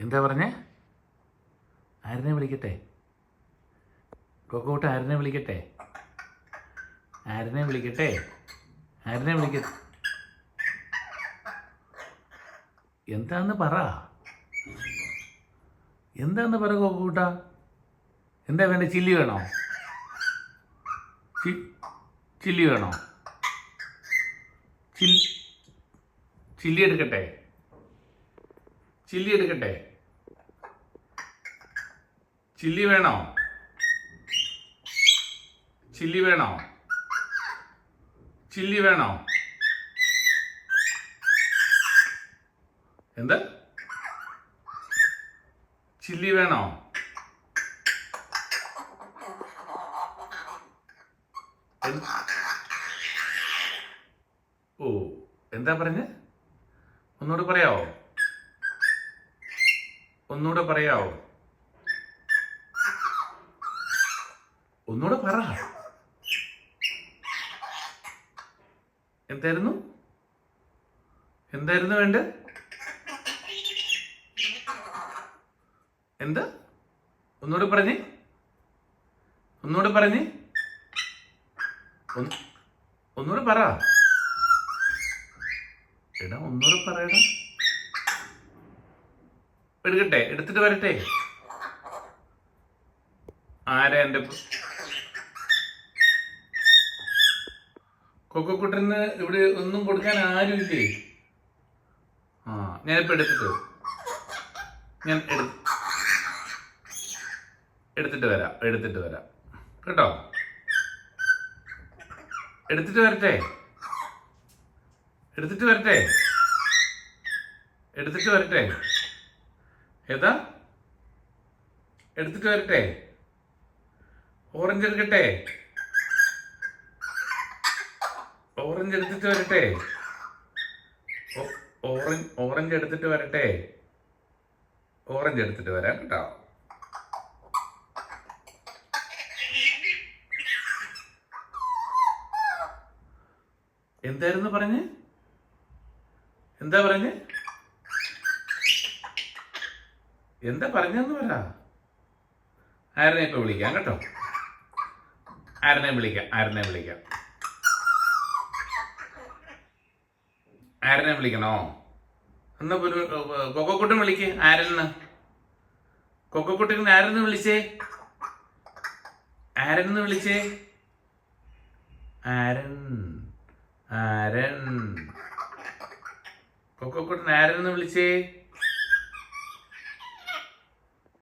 എന്താ പറഞ്ഞേ? ആരിനെ വിളിക്കട്ടെ? കൊക്കോട്ട് ആരിനെ വിളിക്കട്ടെ? ആരിനെ വിളിക്കട്ടെ? ആരിനെ വിളിക്കട്ടെ? എന്താന്ന് പറ, എന്താന്ന് പറ കൊക്കൂട്ട. എന്താ വേണ്ട? ചില്ലി വേണോ? ചില്ലി വേണോ? ചില്ലി എടുക്കട്ടെ? ചില്ലി എടുക്കട്ടെ? ചില്ലി വേണോ? ചില്ലി വേണോ? ചില്ലി വേണോ? എന്താ? ചില്ലി വേണോ? ഓ, എന്താ പറഞ്ഞ്? ഒന്നുകൂടെ പറയാവോ? ഒന്നുകൂടെ പറയാവോ? ഒന്നുകൂടെ പറ. എന്തായിരുന്നു? എന്തായിരുന്നു വേണ്ട? എന്താ? ഒന്നുകൂടെ പറഞ്ഞേ, ഒന്നുകൂടെ പറഞ്ഞേ, ഒന്നുകൂടെ പറ. എടാ ഒന്നുകൂടെ പറയടാ. എടുക്കട്ടെ? എടുത്തിട്ട് വരട്ടെ? ആരാ എൻ്റെ കൊക്കക്കുട്ടന്? ഇവിടെ ഒന്നും കൊടുക്കാൻ ആരുമില്ലേ? ആ, ഞാനിപ്പോ ഞാൻ എടുത്തിട്ട് വരാം കേട്ടോ. എടുത്തിട്ട് വരട്ടെ? ഏതാ? എടുത്തിട്ട് വരട്ടെ? ഓറഞ്ച് എടുക്കട്ടെ? ഓറഞ്ച് എടുത്തിട്ട് വരട്ടെ? ഓറഞ്ച് എടുത്തിട്ട് വരട്ടെ? ഓറഞ്ച് എടുത്തിട്ട് വരാം കേട്ടോ. എന്തായിരുന്നു പറഞ്ഞ്? എന്താ പറഞ്ഞ്? എന്താ പറഞ്ഞെന്ന് പറ. ആരനെ ഇപ്പൊ വിളിക്കാം കേട്ടോ. ആരനെ വിളിക്കാം. ആരനെ വിളിക്കണോ? എന്നാ കൊക്കക്കുട്ടൻ വിളിക്ക്. ആരെന്ന്? കൊക്കക്കുട്ടൻ ആരെന്ന് വിളിച്ചേ? ആരൻ. കൊക്കക്കുട്ടൻ ആരെന്ന് വിളിച്ചേ?